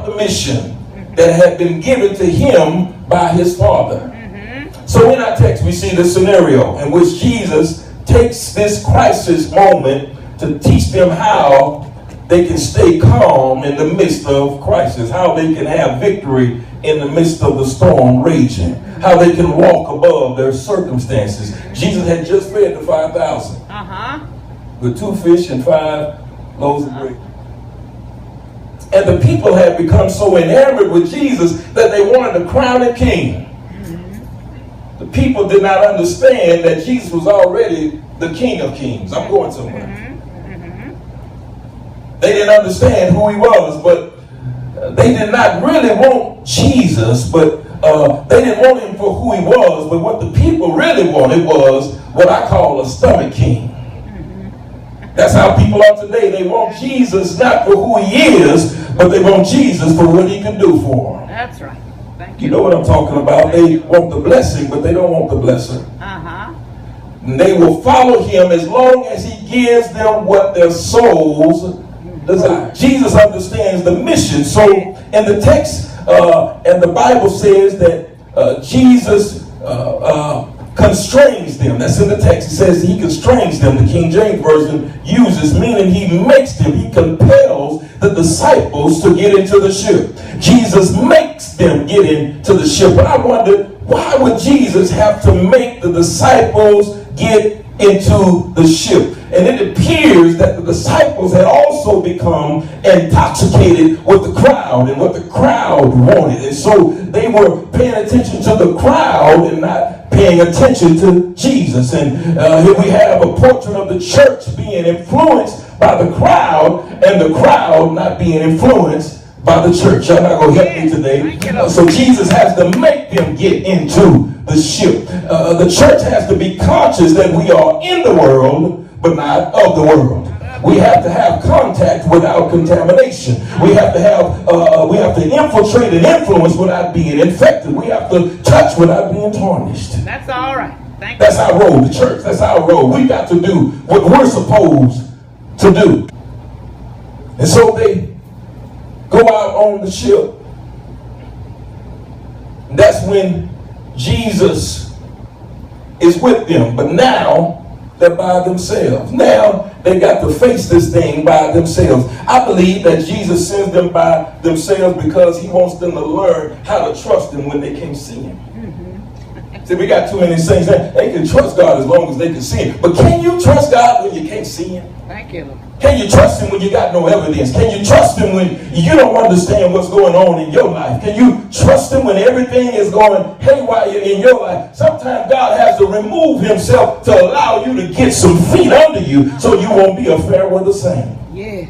out the mission that had been given to him by his Father. So in our text, we see the scenario in which Jesus takes this crisis moment to teach them how they can stay calm in the midst of crisis, how they can have victory in the midst of the storm raging, how they can walk above their circumstances. Jesus had just fed the 5,000 with 2 fish and 5 loaves of bread. And the people had become so enamored with Jesus that they wanted to crown him king. The people did not understand that Jesus was already the King of Kings. I'm going somewhere. They didn't understand who he was, but they did not really want Jesus, but they didn't want him for who he was. But what the people really wanted was what I call a stomach king. That's how people are today. They want Jesus not for who he is, but they want Jesus for what he can do for them. That's right. Thank you. You know what I'm talking about. They want the blessing, but they don't want the blesser. And they will follow him as long as he gives them what their souls desire. Jesus understands the mission. So in the text, and the Bible says that Jesus constrains them. That's in the text. It says he constrains them. The King James Version uses, meaning he makes them, he compels the disciples to get into the ship. Jesus makes them get into the ship. But I wonder, why would Jesus have to make the disciples get into the ship? And it appears that the disciples had also become intoxicated with the crowd and what the crowd wanted. And so they were paying attention to the crowd and not paying attention to Jesus. And here we have a portrait of the church being influenced by the crowd and the crowd not being influenced by the church. Y'all not going to help me today. So Jesus has to make them get into the ship. The church has to be conscious that we are in the world, but not of the world. We have to have contact without contamination. We have to infiltrate and influence without being infected. We have to touch without being tarnished. That's all right. Thank That's our role, the church. That's our role. We got to do what we're supposed to do. And so they go out on the ship. That's when Jesus is with them. But now they're by themselves. Now they got to face this thing by themselves. I believe that Jesus sends them by themselves because he wants them to learn how to trust him when they can't see him. See, we got too many saints that they can trust God as long as they can see him. But can you trust God when you can't see him? Thank you. Can you trust him when you got no evidence? Can you trust him when you don't understand what's going on in your life? Can you trust him when everything is going haywire in your life? Sometimes God has to remove himself to allow you to get some feet under you so you won't be a fair weather saint. Yeah.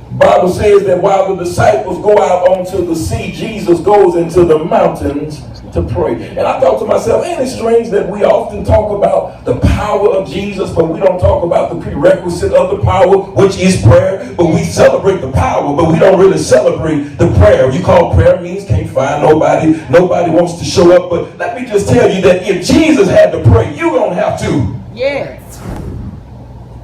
The Bible says that while the disciples go out onto the sea, Jesus goes into the mountains to pray. And I thought to myself, ain't it strange that we often talk about the power of Jesus, but we don't talk about the prerequisite of the power, which is prayer. But we celebrate the power, but we don't really celebrate the prayer. You call prayer means can't find nobody. Nobody wants to show up. But let me just tell you that if Jesus had to pray, you don't have to. Yes.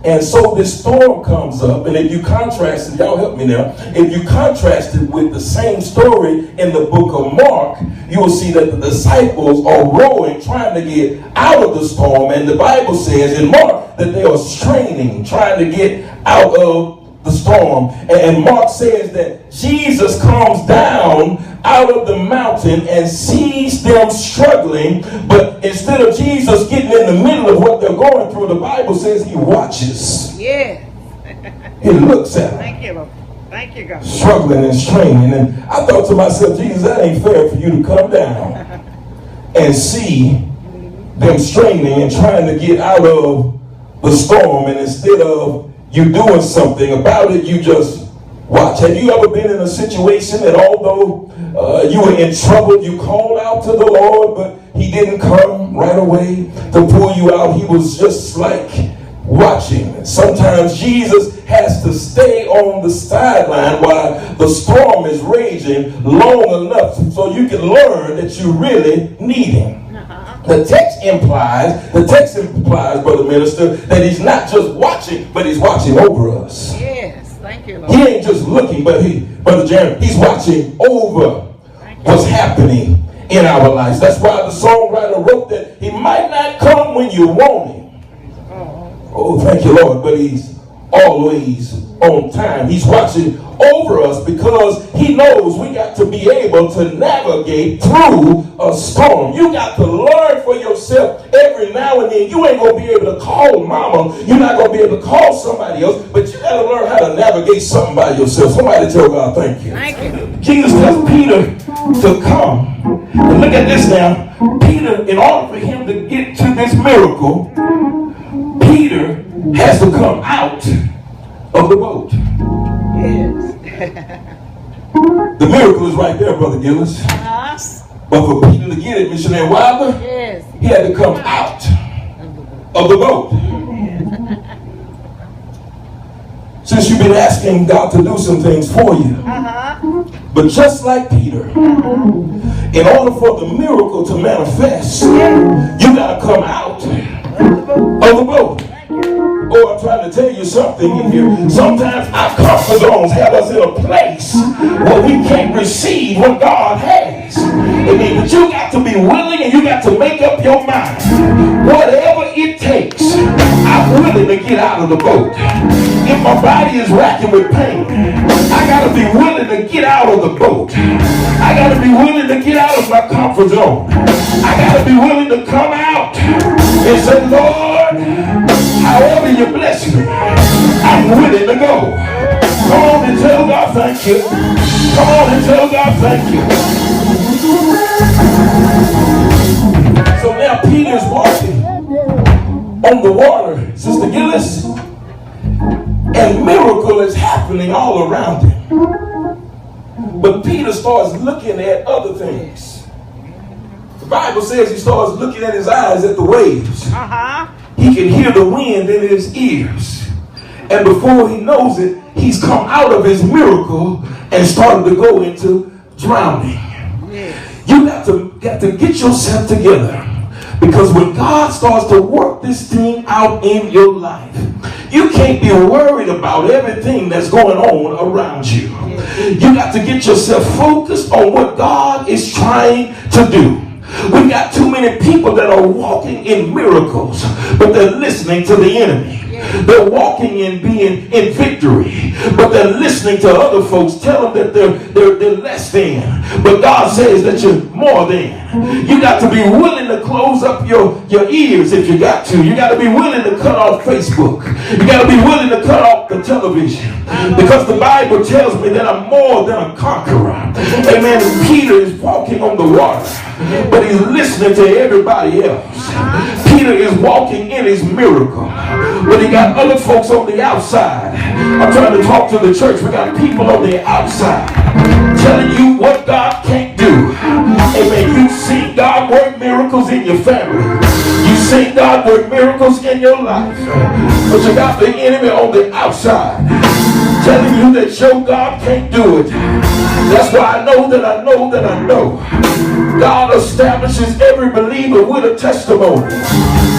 And so this storm comes up, and if you contrast it, y'all help me now, if you contrast it with the same story in the book of Mark, you will see that the disciples are rowing, trying to get out of the storm, and the Bible says in Mark that they are straining, trying to get out of the storm. And Mark says that Jesus comes down out of the mountain and sees them struggling, but instead of Jesus getting in the middle of what they're going through, the Bible says he watches. Yeah. He looks at them. Thank you, Lord. Thank you, God. Struggling and straining. And I thought to myself, Jesus, that ain't fair for you to come down and see them straining and trying to get out of the storm, and instead of you doing something about it, you just watch. Have you ever been in a situation that although you were in trouble, you called out to the Lord, but he didn't come right away to pull you out? He was just like watching. Sometimes Jesus has to stay on the sideline while the storm is raging long enough so you can learn that you really need him. The text implies, brother minister, that he's not just watching, but he's watching over us. Yes. Thank you, Lord. He ain't just looking, but Brother Jeremy, he's watching over what's happening in our lives. That's why the songwriter wrote that he might not come when you want him. Oh, thank you, Lord, but he's always on time. He's watching over us because he knows we got to be able to navigate through a storm. You got to learn for yourself every now and then. You ain't going to be able to call mama. You're not going to be able to call somebody else, but you got to learn how to navigate something by yourself. Somebody tell God, thank you. Thank you. Jesus tells Peter to come. And look at this now. Peter, in order for him to get to this miracle, Peter has to come out of the boat. Yes. The miracle is right there, Brother Gillis. But for Peter to get it, Missionary Wilder, Yes. he had to come out of the boat. Since you've been asking God to do some things for you, but just like Peter, in order for the miracle to manifest, you got to come out of the boat. Oh, I'm trying to tell you something in here. Sometimes our comfort zones have us in a place where we can't receive what God has. Amen. But you got to be willing and you got to make up your mind. Whatever it takes, I'm willing to get out of the boat. If my body is racking with pain, I got to be willing to get out of the boat. I got to be willing to get out of my comfort zone. I got to be willing to come out and say, Lord, however you bless me, I'm willing to go. Come on and tell God thank you. Come on and tell God thank you. So now Peter's walking on the water, Sister Gillis, and miracle is happening all around him. But Peter starts looking at other things. The Bible says he starts looking at his eyes at the waves. He can hear the wind in his ears. And before he knows it, he's come out of his miracle and started to go into drowning. You got to get yourself together. Because when God starts to work this thing out in your life, you can't be worried about everything that's going on around you. You got to get yourself focused on what God is trying to do. We got too many people that are walking in miracles, but they're listening to the enemy. They're walking in being in victory, but they're listening to other folks tell them that they're less than. But God says that you're more than. You got to be willing to close up your ears if you got to. You got to be willing to cut off Facebook. You got to be willing to cut off the television. Because the Bible tells me that I'm more than a conqueror. Amen. And Peter is walking on the water, but he's listening to everybody else. Peter is walking in his miracle, but he got other folks on the outside. I'm trying to talk to the church. We got people on the outside telling you what God can't do. Amen. You've seen God work miracles in your family. You've seen God work miracles in your life. But you got the enemy on the outside telling you that your God can't do it. That's why I know that I know that I know. God establishes every believer with a testimony.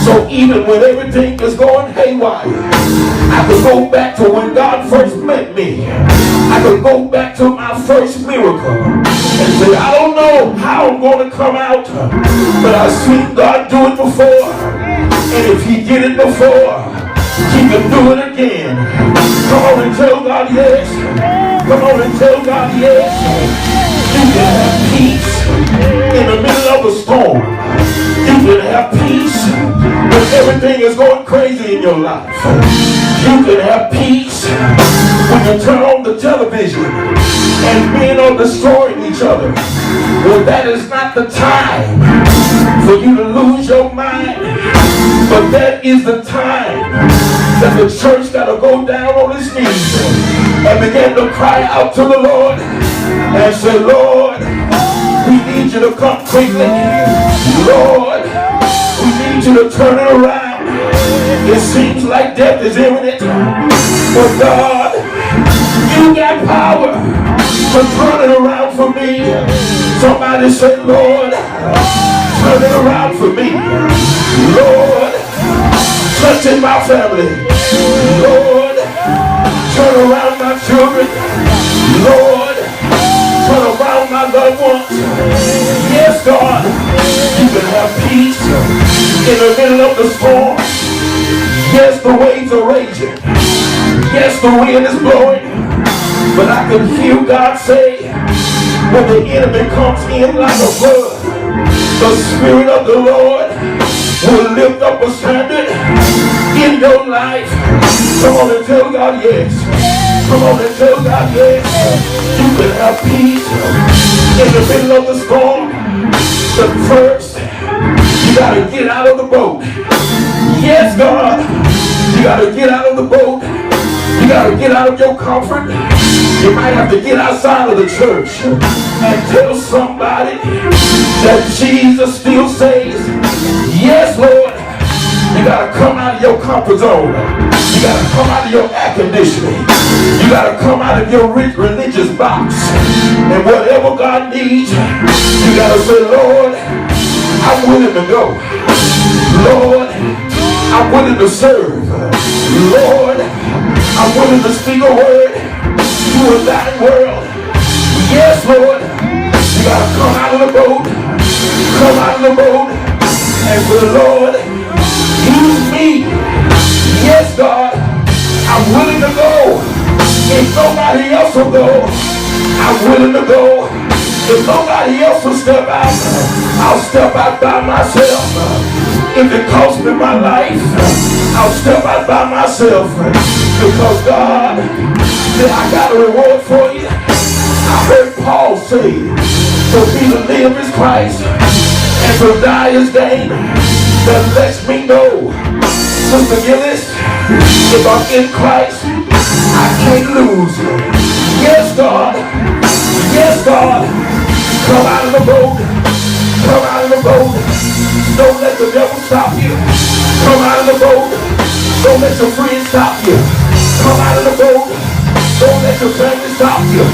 So even when everything is going haywire, I could go back to when God first met me. I could go back to my first miracle and say, I don't know how I'm going to come out, but I've seen God do it before. And if he did it before, he can do it again. Come on and tell God yes. Come on and tell God yes. You can have peace in the middle of a storm. You can have peace when everything is going crazy in your life. You can have peace when you turn on the television and men are destroying each other. Well, that is not the time for you to lose your mind, but that is the time that the church got to go down on its knees and begin to cry out to the Lord and say, Lord, we need you to come quickly. Lord, we need you to turn it around. It seems like death is imminent, but God, you got power to turn it around for me. Somebody say, Lord, turn it around for me. Lord, touch in my family. Lord, turn Turn around my children. Lord, turn around my loved ones. Yes, God, you can have peace in the middle of the storm. Yes, the waves are raging. Yes, the wind is blowing. But I can hear God say, when the enemy comes in like a flood, the Spirit of the Lord will lift up a standard in your life. Come on and tell God yes. Come on and tell God yes. You can have peace in the middle of the storm. But first, you got to get out of the boat. Yes, God. You got to get out of the boat. You got to get out of your comfort. You might have to get outside of the church and tell somebody that Jesus still saves. Yes, Lord. You got to come out of your comfort zone. You got to come out of your air conditioning. You got to come out of your religious box. And whatever God needs, you got to say, Lord, I'm willing to go. Lord, I'm willing to serve. Lord, I'm willing to speak a word to a dying world. Yes, Lord. You got to come out of the boat. Come out of the boat and say, Lord, use me. Yes, God. I'm willing to go. If nobody else will go, I'm willing to go. If nobody else will step out, I'll step out by myself. If it costs me my life, I'll step out by myself. Because God said, I got a reward for you. I heard Paul say, to be to live is Christ, and to die is gain. That lets me know, Sister Gillis, if I'm in Christ, I can't lose. Yes, God. Yes, God. Come out of the boat. Come out of the boat. Don't let the devil stop you. Come out of the boat. Don't let your friends stop you. Come out of the boat. Don't let your family stop you.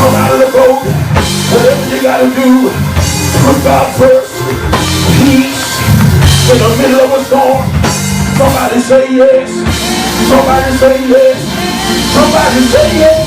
Come out of the boat. Whatever you got to do, put God first. Peace in the middle of a storm. Somebody say yes. Somebody say yes. Somebody say yes.